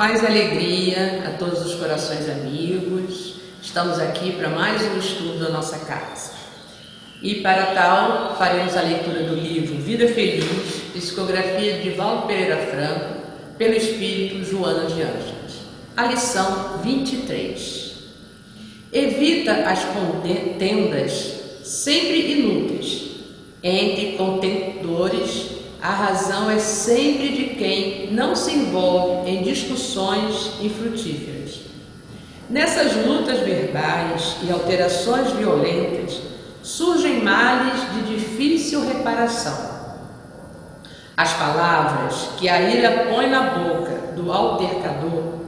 Paz e alegria a todos os corações amigos. Estamos aqui para mais um estudo da nossa casa. E para tal, faremos a leitura do livro Vida Feliz, psicografia de Valdo Pereira Franco, pelo Espírito Joana de Ângeles. A lição 23. Evita as contendas sempre inúteis. Entre contendores, a razão é sempre de quem não se envolve em discussões infrutíferas. Nessas lutas verbais e alterações violentas, surgem males de difícil reparação. As palavras que a ira põe na boca do altercador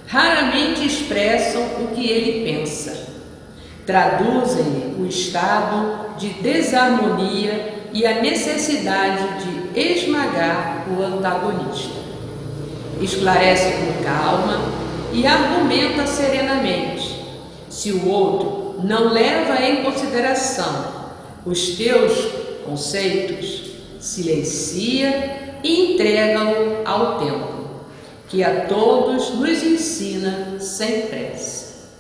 raramente expressam o que ele pensa. Traduzem-lhe o estado de desarmonia e a necessidade de esmagar o antagonista. Esclarece com calma e argumenta serenamente. Se o outro não leva em consideração os teus conceitos, silencia e entrega-o ao tempo, que a todos nos ensina sem pressa.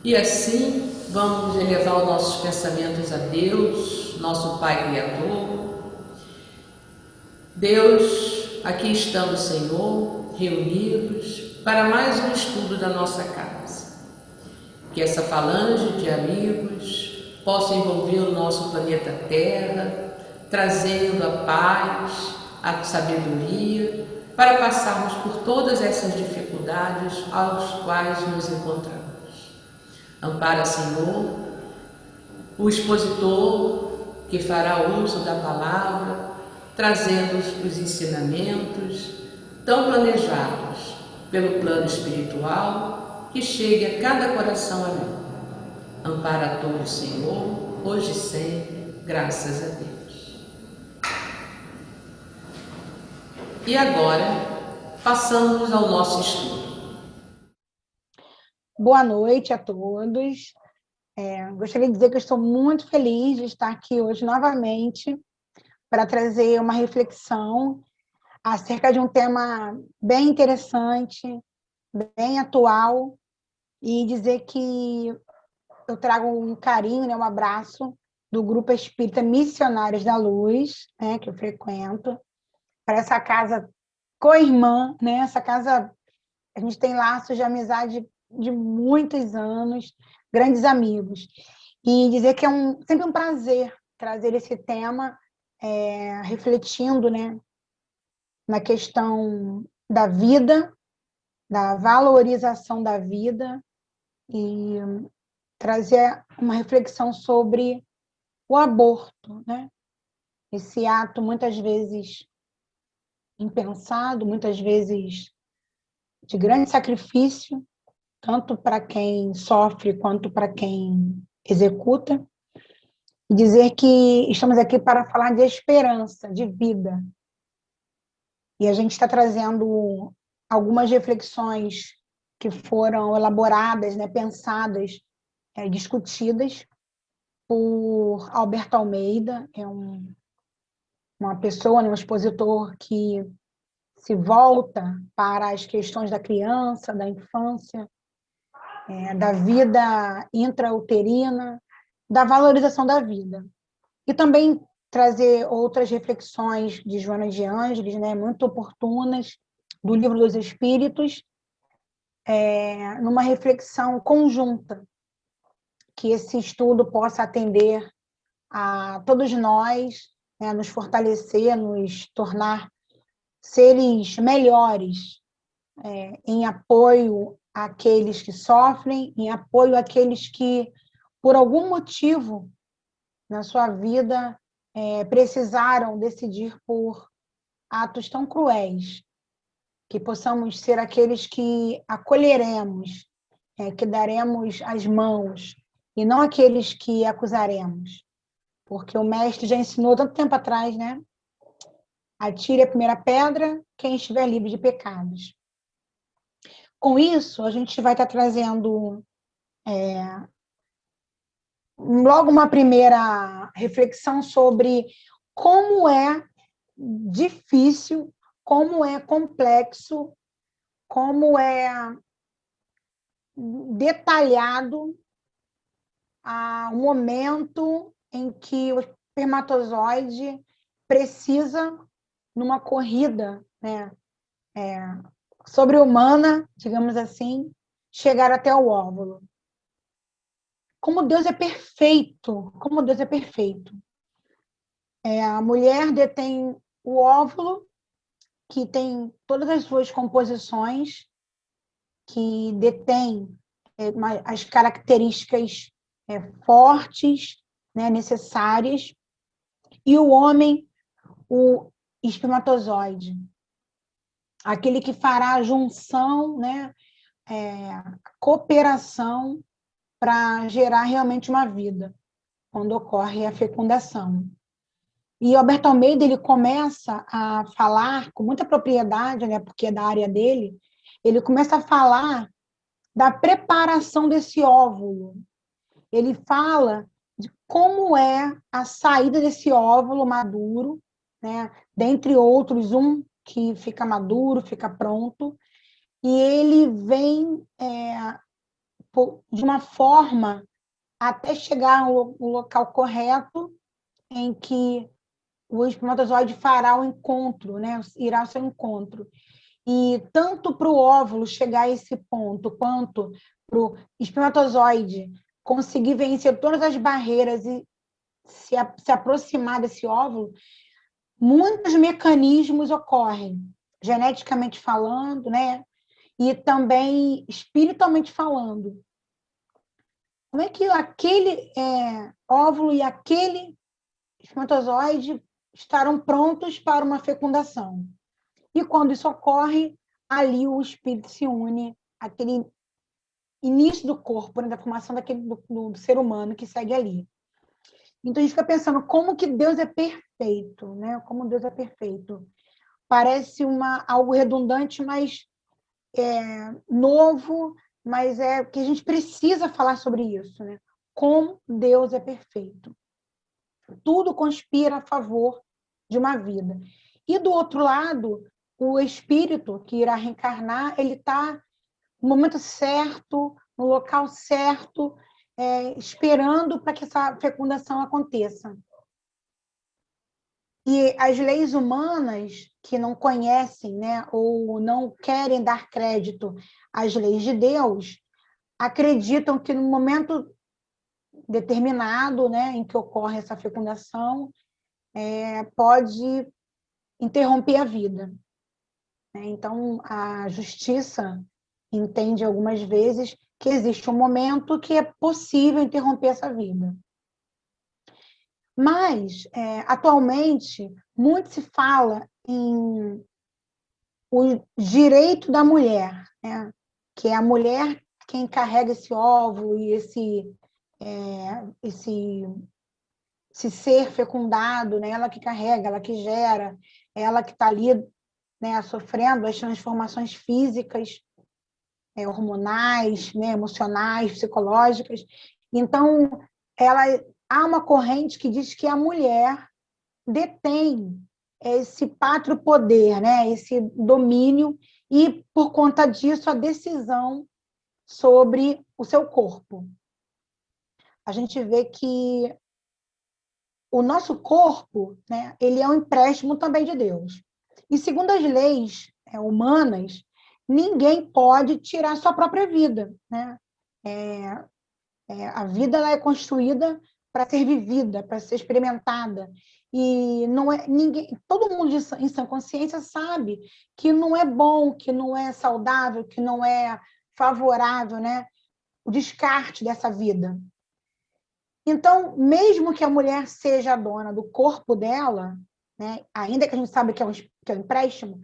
E assim vamos elevar os nossos pensamentos a Deus, nosso Pai Criador. Deus, aqui estamos, Senhor, reunidos para mais um estudo da nossa casa. Que essa falange de amigos possa envolver o nosso planeta Terra, trazendo a paz, a sabedoria, para passarmos por todas essas dificuldades aos quais nos encontramos. Ampara, Senhor, o expositor que fará uso da palavra, trazendo os ensinamentos tão planejados pelo plano espiritual, que chegue a cada coração amigo. Ampara a todos, Senhor, hoje e sempre, graças a Deus. E agora, passamos ao nosso estudo. Boa noite a todos. Gostaria de dizer que eu estou muito feliz de estar aqui hoje novamente para trazer uma reflexão acerca de um tema bem interessante, bem atual, e dizer que eu trago um carinho, um abraço do Grupo Espírita Missionários da Luz, que eu frequento, para essa casa co-irmã, essa casa, a gente tem laços de amizade de muitos anos, grandes amigos. E dizer que é sempre um prazer trazer esse tema, refletindo, na questão da vida, da valorização da vida, e trazer uma reflexão sobre o aborto, Esse ato, muitas vezes impensado, muitas vezes de grande sacrifício, tanto para quem sofre quanto para quem executa, e dizer que estamos aqui para falar de esperança, de vida. E a gente está trazendo algumas reflexões que foram elaboradas, pensadas, discutidas por Alberto Almeida, uma pessoa, um expositor que se volta para as questões da criança, da infância, da vida intrauterina, da valorização da vida. E também trazer outras reflexões de Joana de Ângeles, muito oportunas, do Livro dos Espíritos, numa reflexão conjunta, que esse estudo possa atender a todos nós, nos fortalecer, nos tornar seres melhores, em apoio àqueles que sofrem, em apoio àqueles que, por algum motivo na sua vida, precisaram decidir por atos tão cruéis, que possamos ser aqueles que acolheremos, que daremos as mãos, e não aqueles que acusaremos. Porque o mestre já ensinou tanto tempo atrás, atire a primeira pedra quem estiver livre de pecados. Com isso, a gente vai estar trazendo logo uma primeira reflexão sobre como é difícil, como é complexo como é detalhado o momento em que o espermatozoide precisa, numa corrida, né, sobre-humana, digamos assim, chegar até o óvulo. Como Deus é perfeito, como Deus é perfeito. A mulher detém o óvulo, que tem todas as suas composições, que detém as características fortes, né, necessárias, e o homem, o espermatozoide, aquele que fará a junção, né, cooperação para gerar realmente uma vida, quando ocorre a fecundação. E Alberto Almeida ele começa a falar com muita propriedade, né, porque é da área dele, ele começa a falar da preparação desse óvulo. Ele fala de como é a saída desse óvulo maduro, né, dentre outros, um que fica maduro, fica pronto, e ele vem de uma forma até chegar ao local correto em que o espermatozoide fará o encontro, né? Irá ao seu encontro. E tanto para o óvulo chegar a esse ponto, quanto para o espermatozoide conseguir vencer todas as barreiras e se aproximar desse óvulo, muitos mecanismos ocorrem, geneticamente falando, né? E também espiritualmente falando. Como é que aquele óvulo e aquele espermatozoide estarão prontos para uma fecundação? E quando isso ocorre, ali o espírito se une àquele início do corpo, né, da formação do ser humano que segue ali. Então a gente fica pensando como que Deus é perfeito, né? Como Deus é perfeito. Parece algo redundante, mas novo, mas é que a gente precisa falar sobre isso, né? Como Deus é perfeito. Tudo conspira a favor de uma vida. E do outro lado, o espírito que irá reencarnar, ele está no momento certo, no local certo, esperando para que essa fecundação aconteça. E as leis humanas que não conhecem, né, ou não querem dar crédito às leis de Deus, acreditam que no momento determinado, né, em que ocorre essa fecundação, pode interromper a vida. Então, a justiça entende algumas vezes que existe um momento que é possível interromper essa vida. Mas, atualmente, muito se fala em o direito da mulher, né? Que é a mulher quem carrega esse óvulo e esse ser fecundado, né? Ela que carrega, ela que gera, ela que está ali, né, sofrendo as transformações físicas, hormonais, né, emocionais, psicológicas. Então, há uma corrente que diz que a mulher detém esse pátrio poder, né, esse domínio, e, por conta disso, a decisão sobre o seu corpo. A gente vê que o nosso corpo, né, ele é um empréstimo também de Deus. E, segundo as leis humanas, ninguém pode tirar sua própria vida, né? A vida ela é construída para ser vivida, para ser experimentada. E não é ninguém, todo mundo em sã consciência sabe que não é bom, que não é saudável, que não é favorável, né, o descarte dessa vida. Então, mesmo que a mulher seja a dona do corpo dela, né, ainda que a gente sabe que é um empréstimo,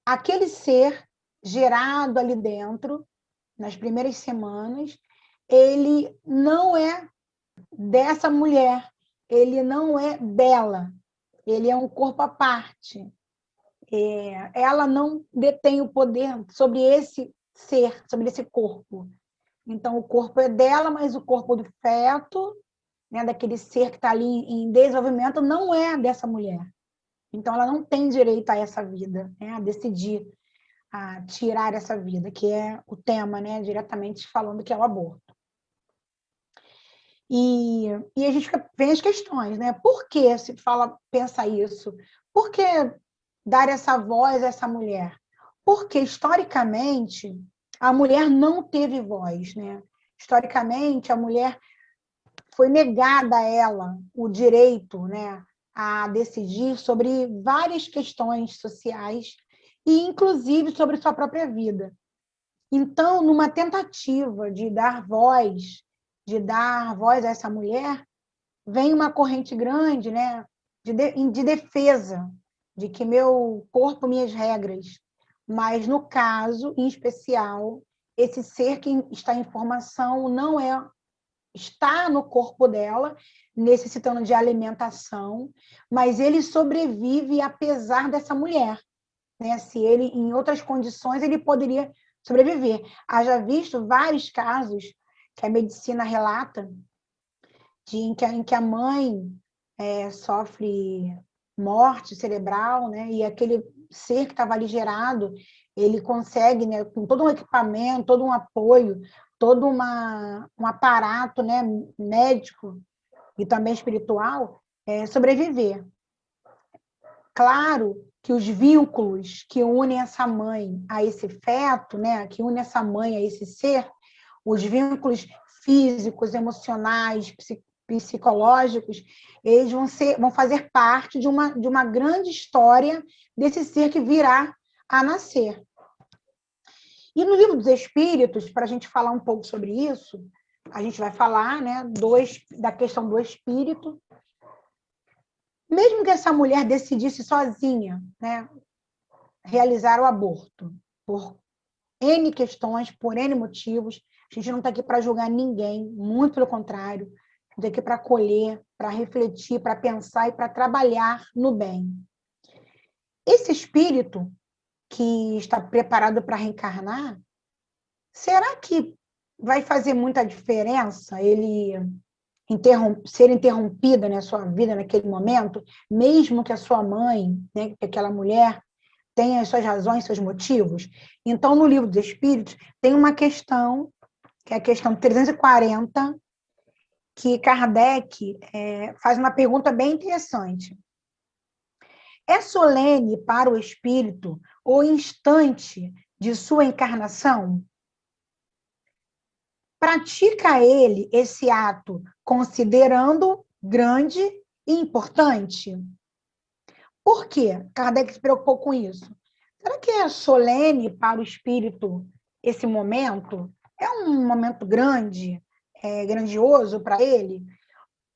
aquele ser gerado ali dentro, nas primeiras semanas, ele não é dessa mulher, ele não é dela, ele é um corpo à parte. Ela não detém o poder sobre esse ser, sobre esse corpo. Então, o corpo é dela, mas o corpo do feto, né, daquele ser que está ali em desenvolvimento, não é dessa mulher. Então, ela não tem direito a essa vida, né, a decidir a tirar essa vida, que é o tema, né, diretamente falando que é o aborto. E a gente vem as questões, né? Por que se pensa isso? Por que dar essa voz a essa mulher? Porque, historicamente, a mulher não teve voz, né? Historicamente, a mulher foi negada a ela o direito, né, a decidir sobre várias questões sociais e, inclusive, sobre sua própria vida. Então, numa tentativa de dar voz a essa mulher, vem uma corrente grande, né, de defesa, de que meu corpo, minhas regras. Mas, no caso, em especial, esse ser que está em formação não está no corpo dela, necessitando de alimentação, mas ele sobrevive apesar dessa mulher, né? Se ele, em outras condições, ele poderia sobreviver. Haja visto vários casos que a medicina relata em que a mãe sofre morte cerebral, né? E aquele ser que estava ali gerado, ele consegue, né, com todo um equipamento, todo um apoio, todo um aparato, né, médico e também espiritual, sobreviver. Claro que os vínculos que unem essa mãe a esse feto, né, que unem essa mãe a esse ser, os vínculos físicos, emocionais, psicológicos, eles vão fazer parte de uma grande história desse ser que virá a nascer. E no Livro dos Espíritos, para a gente falar um pouco sobre isso, a gente vai falar, né, da questão do espírito. Mesmo que essa mulher decidisse sozinha, né, realizar o aborto, por N questões, por N motivos, a gente não está aqui para julgar ninguém, muito pelo contrário, a gente está aqui para acolher, para refletir, para pensar e para trabalhar no bem. Esse espírito que está preparado para reencarnar, será que vai fazer muita diferença ele ser interrompida na sua vida naquele momento, mesmo que a sua mãe, né, que aquela mulher, tenha as suas razões, seus motivos? Então, no Livro dos Espíritos, tem uma questão, que é a questão 340, que Kardec faz uma pergunta bem interessante. É solene para o espírito o instante de sua encarnação? Pratica ele esse ato considerando grande e importante? Por quê? Kardec se preocupou com isso. Será que é solene para o espírito esse momento? É um momento grande, grandioso para ele?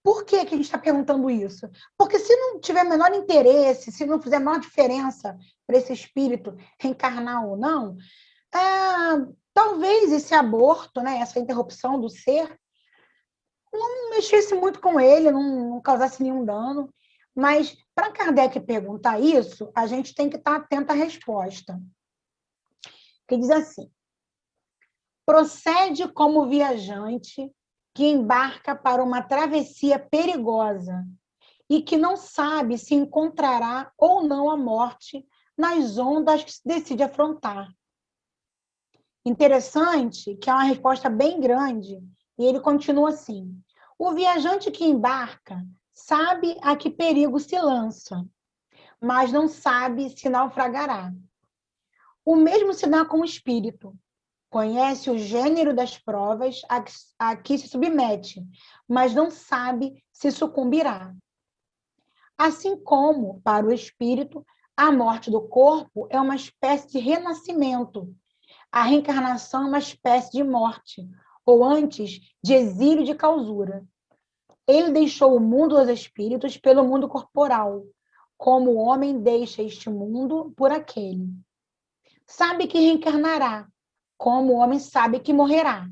Por que a gente está perguntando isso? Porque se não tiver menor interesse, se não fizer menor diferença para esse espírito reencarnar ou não, talvez esse aborto, né, essa interrupção do ser, não mexesse muito com ele, não causasse nenhum dano. Mas, para Kardec perguntar isso, a gente tem que estar atento à resposta. Que diz assim: procede como viajante que embarca para uma travessia perigosa e que não sabe se encontrará ou não a morte nas ondas que se decide afrontar. Interessante que é uma resposta bem grande, e ele continua assim: o viajante que embarca sabe a que perigo se lança, mas não sabe se naufragará. O mesmo se dá com o espírito. Conhece o gênero das provas a que se submete, mas não sabe se sucumbirá. Assim como, para o espírito, a morte do corpo é uma espécie de renascimento, a reencarnação é uma espécie de morte, ou antes, de exílio de clausura. Ele deixou o mundo dos espíritos pelo mundo corporal, como o homem deixa este mundo por aquele. Sabe que reencarnará, como o homem sabe que morrerá.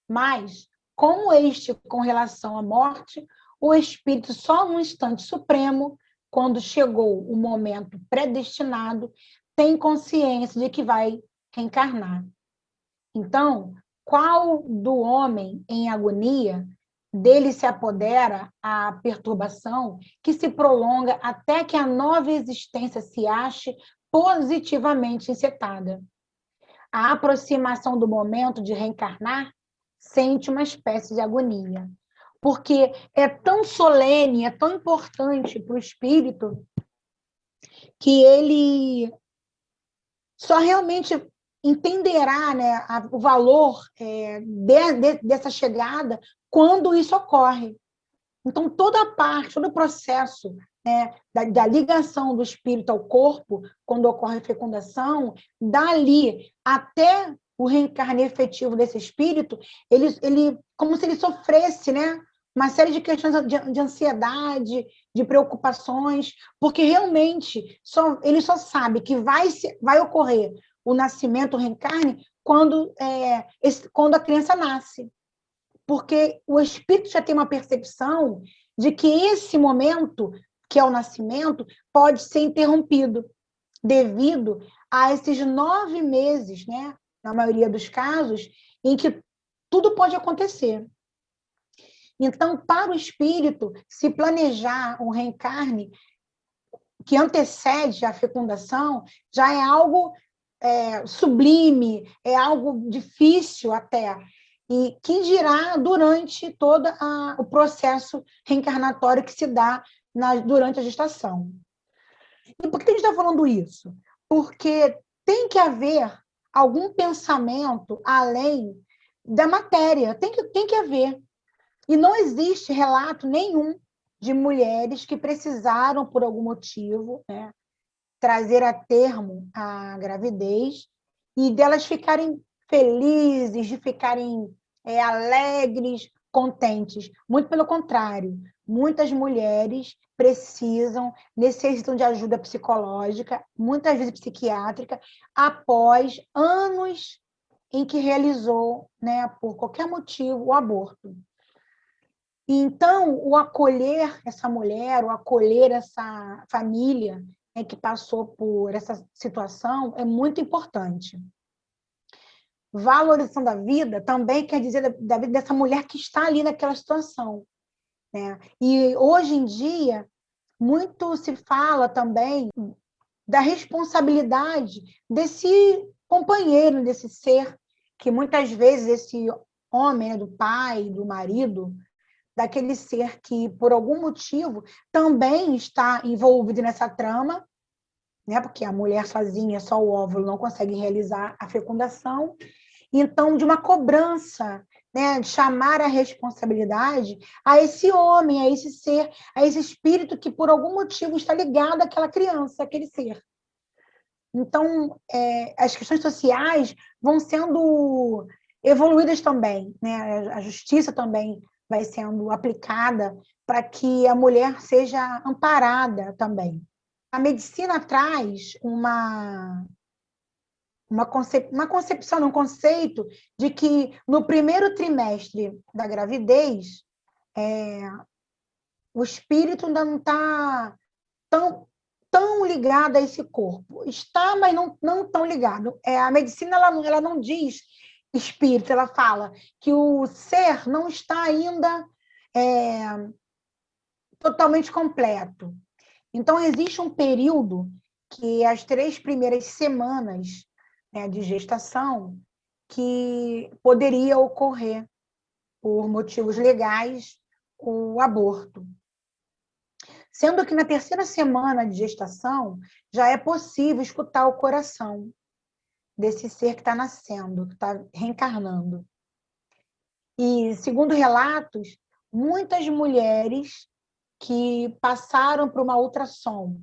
Mas, como este com relação à morte, o espírito só no instante supremo, quando chegou o momento predestinado, tem consciência de que vai reencarnar. Então, qual do homem em agonia dele se apodera a perturbação que se prolonga até que a nova existência se ache positivamente encetada? a aproximação do momento de reencarnar, sente uma espécie de agonia. Porque é tão solene, é tão importante para o espírito, que ele só realmente entenderá, né, o valor dessa chegada quando isso ocorre. Então, toda a parte, todo o processo, né, da ligação do espírito ao corpo, quando ocorre a fecundação, dali até o reencarne efetivo desse espírito, ele como se ele sofresse, né, uma série de questões de ansiedade, de preocupações, porque realmente ele só sabe que vai ocorrer o nascimento, o reencarne, quando a criança nasce. Porque o espírito já tem uma percepção de que esse momento, que é o nascimento, pode ser interrompido devido a esses 9 meses, né, na maioria dos casos, em que tudo pode acontecer. Então, para o espírito, se planejar um reencarne que antecede a fecundação, já é algo sublime, é algo difícil até, e que dirá durante todo o processo reencarnatório que se dá durante a gestação. E por que a gente está falando isso? Porque tem que haver algum pensamento além da matéria, tem que haver. E não existe relato nenhum de mulheres que precisaram, por algum motivo, né, trazer a termo a gravidez e delas ficarem felizes, de ficarem alegres, contentes. Muito pelo contrário, muitas mulheres necessitam de ajuda psicológica, muitas vezes psiquiátrica, após anos em que realizou, né, por qualquer motivo, o aborto. Então, o acolher essa mulher, o acolher essa família, né, que passou por essa situação é muito importante. Valorização da vida também quer dizer da vida dessa mulher que está ali naquela situação, né? E hoje em dia, muito se fala também da responsabilidade desse companheiro, desse ser, que muitas vezes esse homem, né, do pai, do marido, daquele ser que, por algum motivo, também está envolvido nessa trama, né? Porque a mulher sozinha, só o óvulo, não consegue realizar a fecundação. Então, de uma cobrança, né? De chamar a responsabilidade a esse homem, a esse ser, a esse espírito que, por algum motivo, está ligado àquela criança, àquele ser. Então, as questões sociais vão sendo evoluídas também, né? A justiça também vai sendo aplicada para que a mulher seja amparada também. A medicina traz uma concepção, um conceito de que no primeiro trimestre da gravidez, o espírito ainda não está tão ligado a esse corpo. Está, mas não tão ligado. A medicina ela não diz espírito, ela fala que o ser não está ainda totalmente completo. Então, existe um período que as 3 primeiras semanas, né, de gestação, que poderia ocorrer, por motivos legais, o aborto. Sendo que na 3ª semana de gestação já é possível escutar o coração desse ser que está nascendo, que está reencarnando. E, segundo relatos, muitas mulheres que passaram por uma ultrassom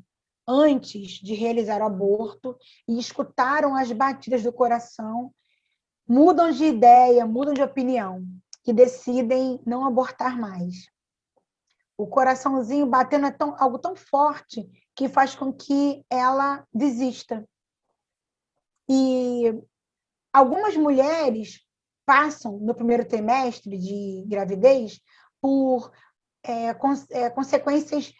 antes de realizar o aborto e escutaram as batidas do coração, mudam de ideia, mudam de opinião, que decidem não abortar mais. O coraçãozinho batendo é algo tão forte que faz com que ela desista. E algumas mulheres passam, no primeiro trimestre de gravidez, por consequências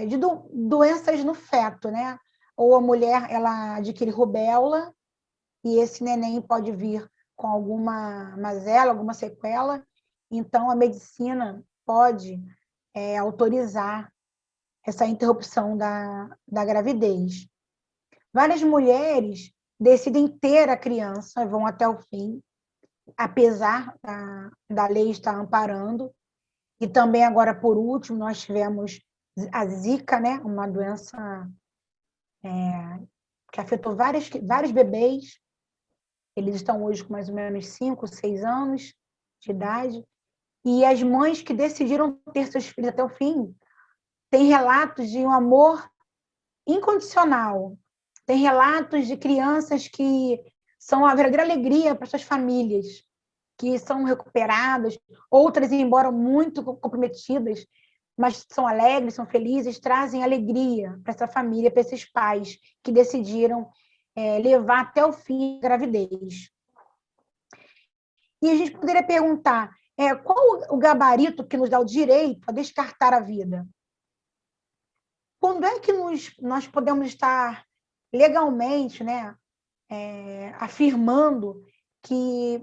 de doenças no feto, né? Ou a mulher ela adquire rubéola e esse neném pode vir com alguma mazela, alguma sequela. Então, a medicina pode autorizar essa interrupção da gravidez. Várias mulheres decidem ter a criança, vão até o fim, apesar da lei estar amparando. E também agora, por último, nós tivemos a Zika, né? Uma doença que afetou vários bebês. Eles estão hoje com mais ou menos 5, 6 anos de idade. E as mães que decidiram ter seus filhos até o fim têm relatos de um amor incondicional. Tem relatos de crianças que são a verdadeira alegria para suas famílias, que são recuperadas, outras, embora muito comprometidas, mas são alegres, são felizes, trazem alegria para essa família, para esses pais que decidiram levar até o fim a gravidez. E a gente poderia perguntar, qual o gabarito que nos dá o direito a descartar a vida? Quando é que nós podemos estar legalmente, né, afirmando que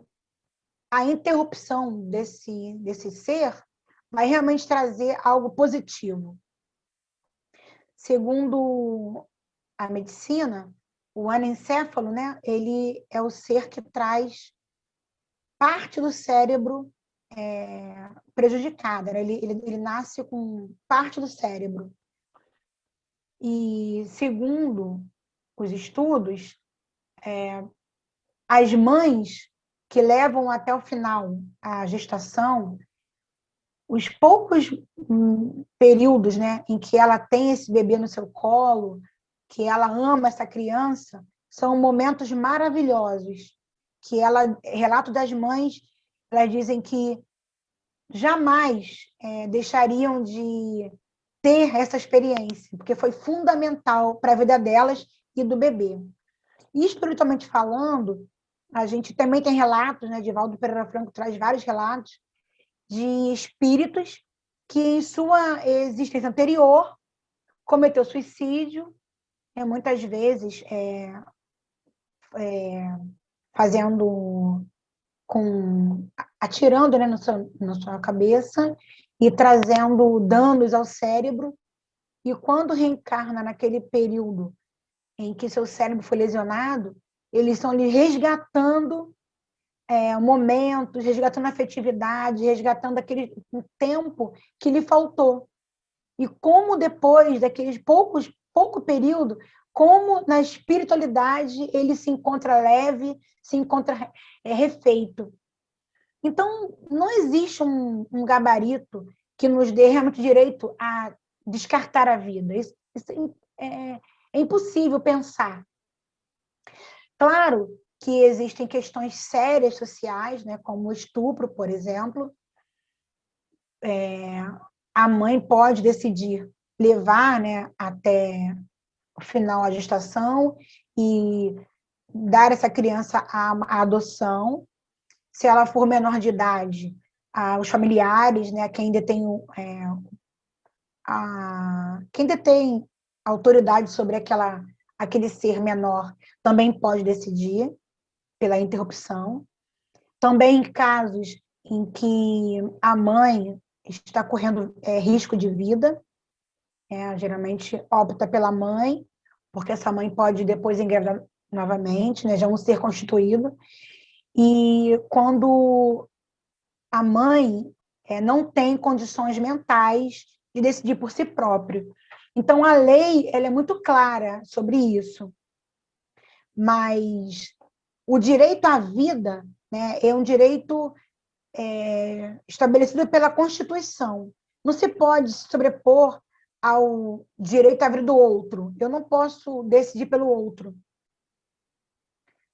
a interrupção desse ser vai realmente trazer algo positivo? Segundo a medicina, o anencéfalo, né, ele é o ser que traz parte do cérebro prejudicada, né? Ele nasce com parte do cérebro. E, segundo os estudos, as mães que levam até o final a gestação, os poucos períodos, né, em que ela tem esse bebê no seu colo, que ela ama essa criança, são momentos maravilhosos, que relato das mães, elas dizem que jamais deixariam de ter essa experiência, porque foi fundamental para a vida delas e do bebê. E, espiritualmente falando, a gente também tem relatos, né? Divaldo Pereira Franco traz vários relatos de espíritos que, em sua existência anterior, cometeu suicídio, muitas vezes atirando, né, na sua cabeça e trazendo danos ao cérebro. E quando reencarna naquele período em que seu cérebro foi lesionado, eles estão ali resgatando momentos, resgatando afetividade, resgatando aquele tempo que lhe faltou. E como depois daqueles pouco período, como na espiritualidade ele se encontra leve, se encontra refeito. Então, não existe um gabarito que nos dê realmente direito a descartar a vida. Isso é impossível pensar. Claro que existem questões sérias sociais, né, como o estupro, por exemplo. A mãe pode decidir levar, né, até o final a gestação e dar essa criança à adoção. Se ela for menor de idade, os familiares, né, quem detém autoridade sobre aquele ser menor, também pode decidir pela interrupção. Também em casos em que a mãe está correndo risco de vida, geralmente opta pela mãe, porque essa mãe pode depois engravidar novamente, né, já um ser constituído. E quando a mãe não tem condições mentais de decidir por si próprio. Então, a lei ela é muito clara sobre isso. Mas o direito à vida, né, é um direito estabelecido pela Constituição. Não se pode se sobrepor ao direito à vida do outro. Eu não posso decidir pelo outro.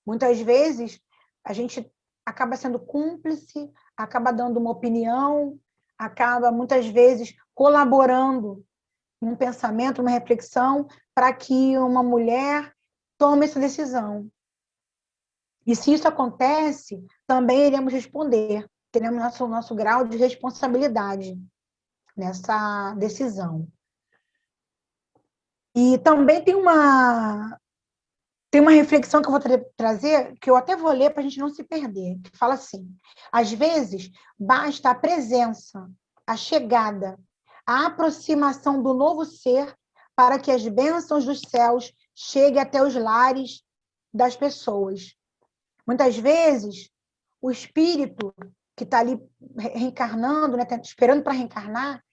Muitas vezes, a gente acaba sendo cúmplice, acaba dando uma opinião, acaba, muitas vezes, colaborando num pensamento, numa reflexão, para que uma mulher tome essa decisão. E se isso acontece, também iremos responder, teremos nosso grau de responsabilidade nessa decisão. E também tem uma reflexão que eu vou trazer, que eu até vou ler para a gente não se perder, que fala assim: às vezes, basta a presença, a chegada, a aproximação do novo ser para que as bênçãos dos céus cheguem até os lares das pessoas. Muitas vezes, o espírito que está ali reencarnando, né, esperando para reencarnar,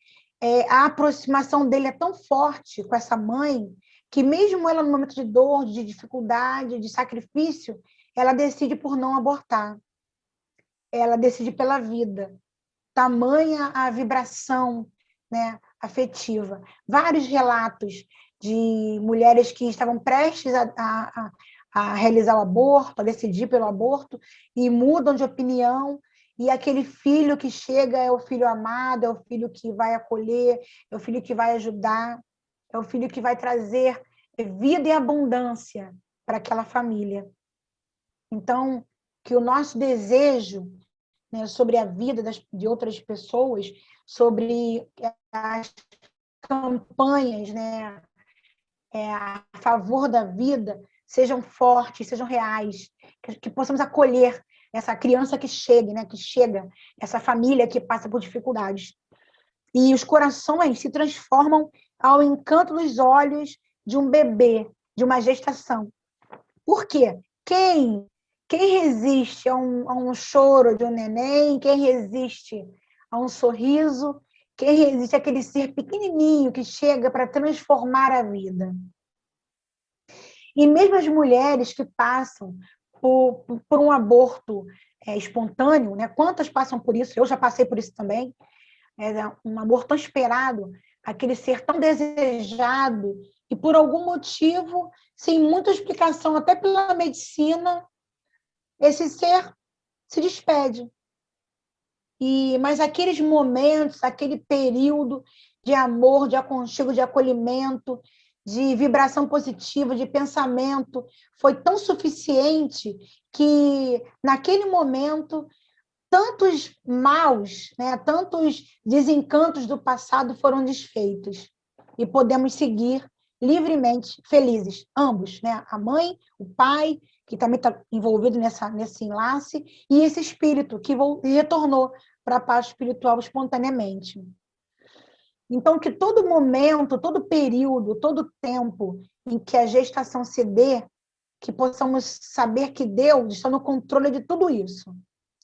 a aproximação dele é tão forte com essa mãe que mesmo ela no momento de dor, de dificuldade, de sacrifício, ela decide por não abortar. Ela decide pela vida. Tamanha a vibração, né, afetiva. Vários relatos de mulheres que estavam prestes a realizar o aborto, a decidir pelo aborto, e mudam de opinião, e aquele filho que chega é o filho amado, é o filho que vai acolher, é o filho que vai ajudar, é o filho que vai trazer vida e abundância para aquela família. Então, que o nosso desejo, né, sobre a vida de outras pessoas, sobre as campanhas, né, a favor da vida, sejam fortes, sejam reais, que possamos acolher essa criança que chegue, né, que chega, essa família que passa por dificuldades. E os corações se transformam ao encanto dos olhos de um bebê, de uma gestação. Por quê? Quem resiste a um choro de um neném? Quem resiste a um sorriso? Quem resiste àquele ser pequenininho que chega para transformar a vida? E mesmo as mulheres que passam por um aborto espontâneo, né? Quantas passam por isso? Eu já passei por isso também. Um aborto tão esperado, aquele ser tão desejado, e por algum motivo, sem muita explicação, até pela medicina, esse ser se despede. Mas aqueles momentos, aquele período de amor, de aconchego, de acolhimento, de vibração positiva, de pensamento, foi tão suficiente que, naquele momento, tantos maus, né, tantos desencantos do passado foram desfeitos. E podemos seguir livremente felizes, ambos, né? A mãe, o pai, que também está envolvido nesse enlace, e esse espírito que retornou para a paz espiritual espontaneamente. Então, que todo momento, todo período, todo tempo em que a gestação se dê, que possamos saber que Deus está no controle de tudo isso.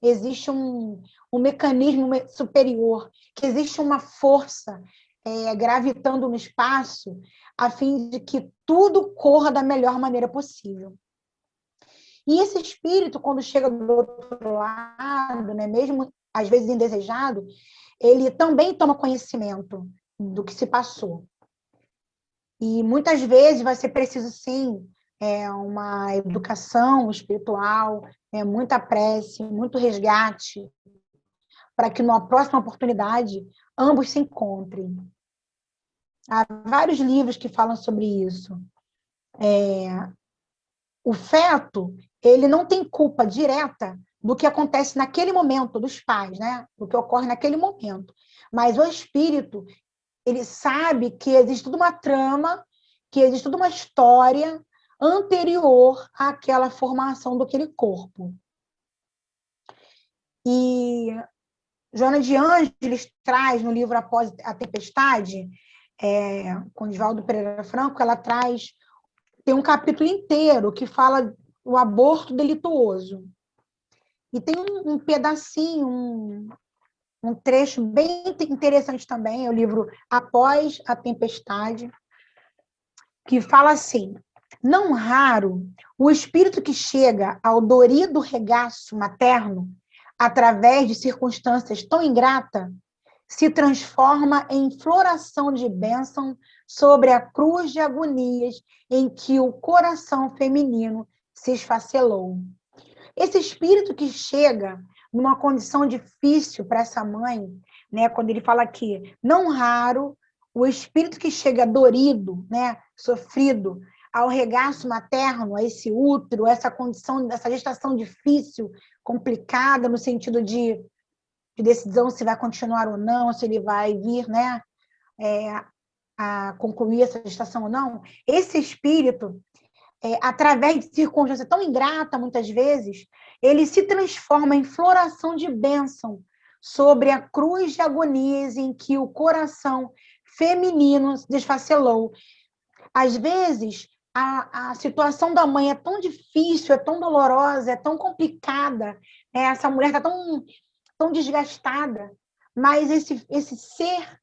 Existe um mecanismo superior, que existe uma força gravitando no espaço, a fim de que tudo corra da melhor maneira possível. E esse espírito, quando chega do outro lado, né, mesmo às vezes indesejado, ele também toma conhecimento do que se passou. E muitas vezes vai ser preciso, sim, uma educação espiritual, muita prece, muito resgate, para que numa próxima oportunidade ambos se encontrem. Há vários livros que falam sobre isso. O feto, ele não tem culpa direta do que acontece naquele momento dos pais, né? Do que ocorre naquele momento. Mas o espírito, ele sabe que existe toda uma trama, que existe toda uma história anterior àquela formação daquele corpo. E Joana de Ângeles traz no livro Após a Tempestade, com Divaldo Pereira Franco, ela tem um capítulo inteiro que fala do aborto delituoso. E tem um pedacinho, um trecho bem interessante também, é o livro Após a Tempestade, que fala assim: não raro, o espírito que chega ao dorido regaço materno, através de circunstâncias tão ingratas, se transforma em floração de bênção sobre a cruz de agonias em que o coração feminino se esfacelou. Esse espírito que chega numa condição difícil para essa mãe, né, quando ele fala aqui, não raro, o espírito que chega dorido, né, sofrido, ao regaço materno, a esse útero, essa condição, essa gestação difícil, complicada, no sentido de decisão se vai continuar ou não, se ele vai vir, né, a concluir essa gestação ou não, esse espírito, através de circunstância tão ingrata, muitas vezes, ele se transforma em floração de bênção sobre a cruz de agonias em que o coração feminino desfacelou. Às vezes, a situação da mãe é tão difícil, é tão dolorosa, é tão complicada, né? Essa mulher está tão desgastada, mas esse ser,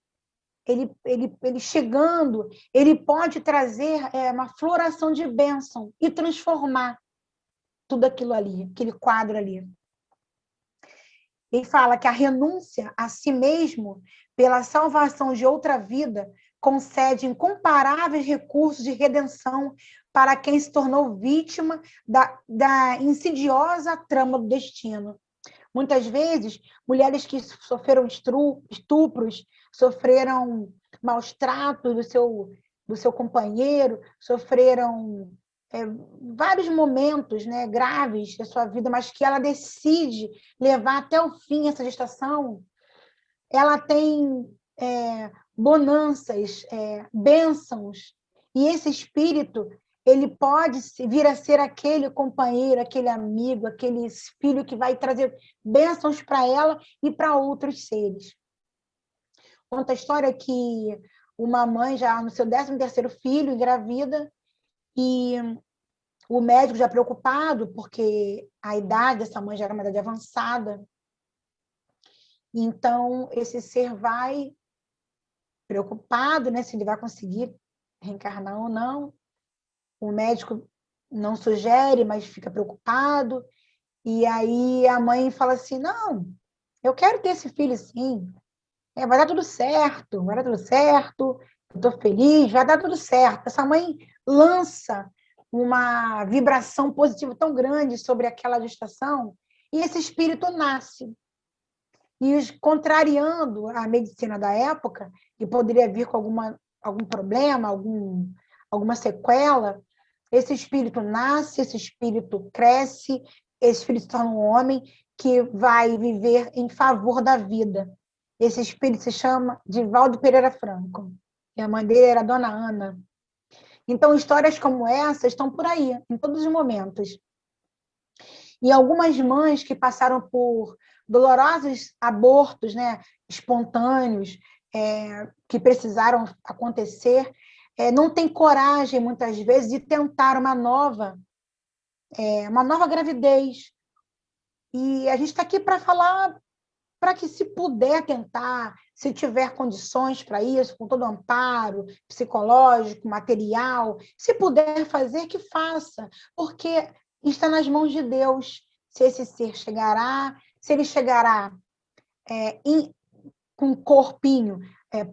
ele chegando, ele pode trazer uma floração de bênção e transformar tudo aquilo ali, aquele quadro ali. Ele fala que a renúncia a si mesmo pela salvação de outra vida concede incomparáveis recursos de redenção para quem se tornou vítima da insidiosa trama do destino. Muitas vezes, mulheres que sofreram estupros, sofreram maus tratos do seu companheiro, sofreram vários momentos, né, graves da sua vida, mas que ela decide levar até o fim essa gestação, ela tem bonanças, bênçãos, e esse espírito ele pode vir a ser aquele companheiro, aquele amigo, aquele filho que vai trazer bênçãos para ela e para outros seres. Conta a história que uma mãe já no seu 13º filho, engravida, e o médico já preocupado, porque a idade dessa mãe já era uma idade avançada, então esse ser vai preocupado, né, se ele vai conseguir reencarnar ou não. O médico não sugere, mas fica preocupado. E aí a mãe fala assim, não, eu quero ter esse filho sim. Vai dar tudo certo, vai dar tudo certo, eu estou feliz, vai dar tudo certo. Essa mãe lança uma vibração positiva tão grande sobre aquela gestação e esse espírito nasce. E contrariando a medicina da época, que poderia vir com algum problema, alguma sequela, esse espírito nasce, esse espírito cresce, esse espírito se torna um homem que vai viver em favor da vida. Esse espírito se chama Divaldo Pereira Franco, e a mãe dele era a Dona Ana. Então, histórias como essa estão por aí, em todos os momentos. E algumas mães que passaram por dolorosos abortos, né, espontâneos, que precisaram acontecer, não têm coragem, muitas vezes, de tentar uma nova gravidez. E a gente está aqui para falar para que, se puder tentar, se tiver condições para isso, com todo o amparo psicológico, material, se puder fazer, que faça, porque está nas mãos de Deus se esse ser chegará, se ele chegará com um corpinho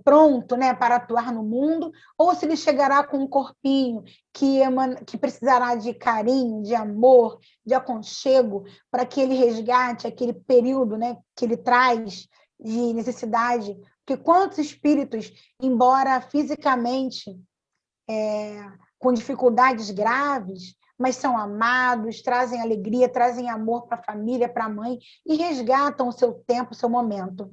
pronto, né, para atuar no mundo, ou se ele chegará com um corpinho que precisará de carinho, de amor, de aconchego, para que ele resgate aquele período, né, que ele traz de necessidade. Porque quantos espíritos, embora fisicamente com dificuldades graves, mas são amados, trazem alegria, trazem amor para a família, para a mãe, e resgatam o seu tempo, o seu momento.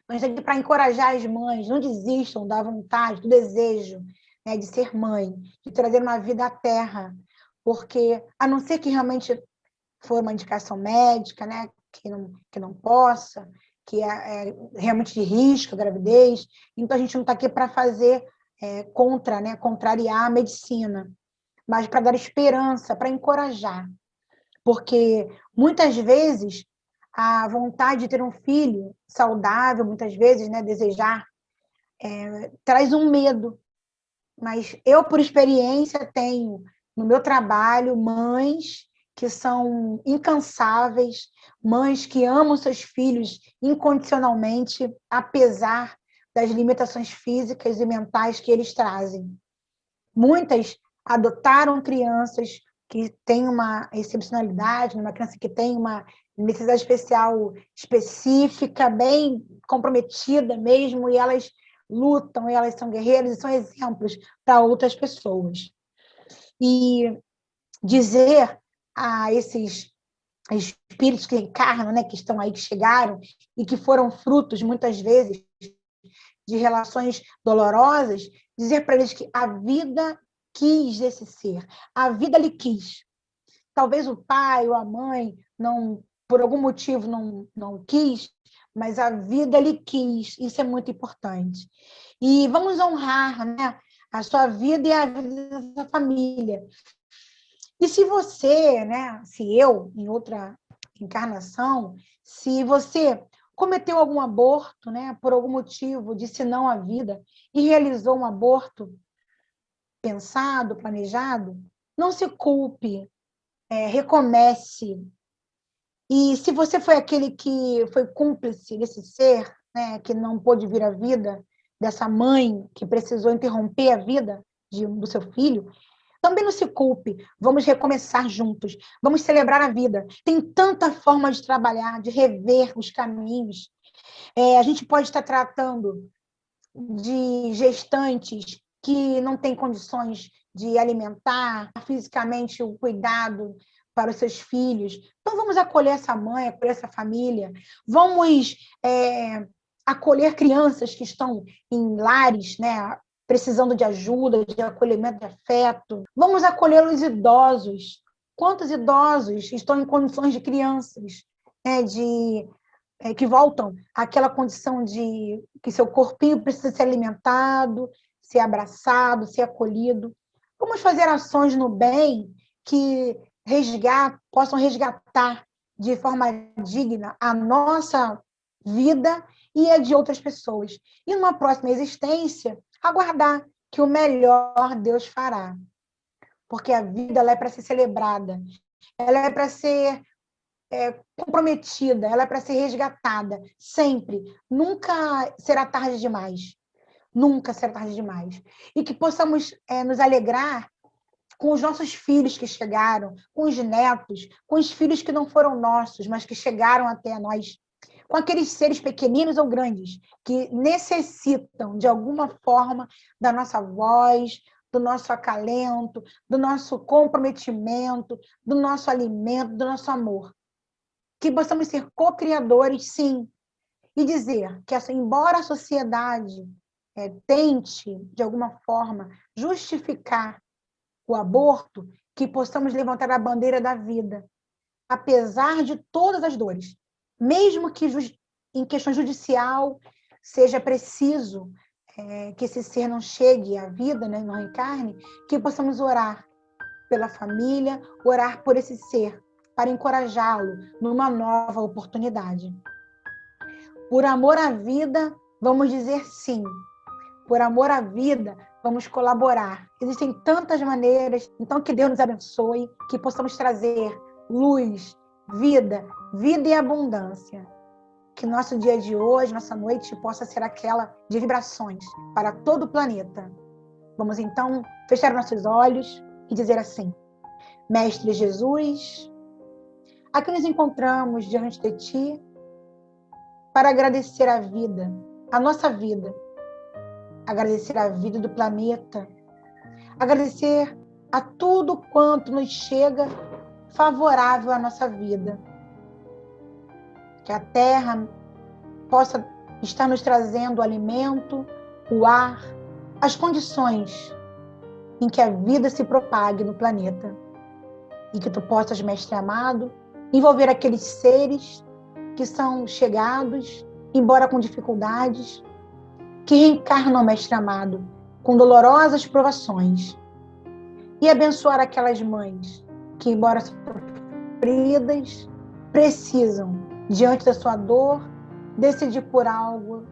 Mas aqui para encorajar as mães, não desistam da vontade, do desejo, né, de ser mãe, de trazer uma vida à terra, porque, a não ser que realmente for uma indicação médica, né, que não possa, que é realmente de risco a gravidez, então a gente não está aqui para fazer contrariar a medicina, mas para dar esperança, para encorajar, porque muitas vezes a vontade de ter um filho saudável, muitas vezes, né, desejar, traz um medo. Mas eu, por experiência, tenho no meu trabalho mães que são incansáveis, mães que amam seus filhos incondicionalmente, apesar das limitações físicas e mentais que eles trazem. Muitas adotaram crianças que têm uma excepcionalidade, uma criança que tem uma necessidade especial específica, bem comprometida mesmo, e elas lutam, e elas são guerreiras e são exemplos para outras pessoas. E dizer a esses espíritos que encarnam, né, que estão aí, que chegaram, e que foram frutos, muitas vezes, de relações dolorosas, dizer para eles que a vida quis esse ser, a vida lhe quis. Talvez o pai ou a mãe, não, por algum motivo, não quis, mas a vida lhe quis, isso é muito importante. E vamos honrar, né, a sua vida e a vida da sua família. E se você, né, se eu, em outra encarnação, se você cometeu algum aborto, né, por algum motivo, disse não à vida e realizou um aborto pensado, planejado, não se culpe, recomece. E se você foi aquele que foi cúmplice desse ser, né, que não pôde vir à vida, dessa mãe que precisou interromper a vida do seu filho, também não se culpe. Vamos recomeçar juntos. Vamos celebrar a vida. Tem tanta forma de trabalhar, de rever os caminhos. A gente pode estar tratando de gestantes que não têm condições de alimentar fisicamente o cuidado para os seus filhos. Então, vamos acolher essa mãe, acolher essa família. Vamos acolher crianças que estão em lares, né, precisando de ajuda, de acolhimento, de afeto. Vamos acolher os idosos. Quantos idosos estão em condições de crianças, né, que voltam àquela condição de que seu corpinho precisa ser alimentado, ser abraçado, ser acolhido. Vamos fazer ações no bem que possam resgatar de forma digna a nossa vida e a de outras pessoas. E numa próxima existência, aguardar que o melhor Deus fará. Porque a vida ela é para ser celebrada, ela é para ser comprometida, ela é para ser resgatada, sempre. Nunca será tarde demais. Nunca será tarde demais. E que possamos nos alegrar com os nossos filhos que chegaram, com os netos, com os filhos que não foram nossos, mas que chegaram até nós, com aqueles seres pequeninos ou grandes que necessitam, de alguma forma, da nossa voz, do nosso acalento, do nosso comprometimento, do nosso alimento, do nosso amor. Que possamos ser co-criadores, sim, e dizer que, embora a sociedade tente, de alguma forma, justificar o aborto, que possamos levantar a bandeira da vida, apesar de todas as dores. Mesmo que em questão judicial seja preciso que esse ser não chegue à vida, né, não reencarne, que possamos orar pela família, orar por esse ser, para encorajá-lo numa nova oportunidade. Por amor à vida, vamos dizer sim. Por amor à vida, vamos colaborar. Existem tantas maneiras, então que Deus nos abençoe, que possamos trazer luz, vida e abundância. Que nosso dia de hoje, nossa noite, possa ser aquela de vibrações para todo o planeta. Vamos então fechar nossos olhos e dizer assim: Mestre Jesus, aqui nos encontramos diante de Ti para agradecer a vida, a nossa vida, agradecer a vida do planeta, agradecer a tudo quanto nos chega favorável à nossa vida. Que a Terra possa estar nos trazendo o alimento, o ar, as condições em que a vida se propague no planeta. E que Tu possas, Mestre amado, envolver aqueles seres que são chegados, embora com dificuldades, que reencarnam, Mestre amado, com dolorosas provações. E abençoar aquelas mães que, embora sofridas, precisam, diante da sua dor, decidir por algo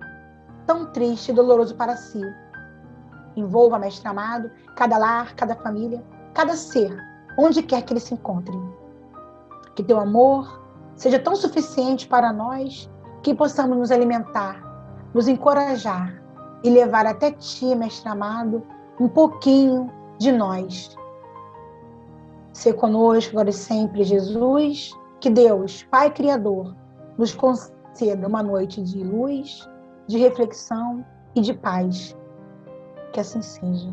tão triste e doloroso para si. Envolva, Mestre amado, cada lar, cada família, cada ser, onde quer que ele se encontre. Que Teu amor seja tão suficiente para nós que possamos nos alimentar, nos encorajar e levar até Ti, Mestre amado, um pouquinho de nós. Ser conosco agora e sempre, Jesus. Que Deus, Pai Criador, nos conceda uma noite de luz, de reflexão e de paz. Que assim seja.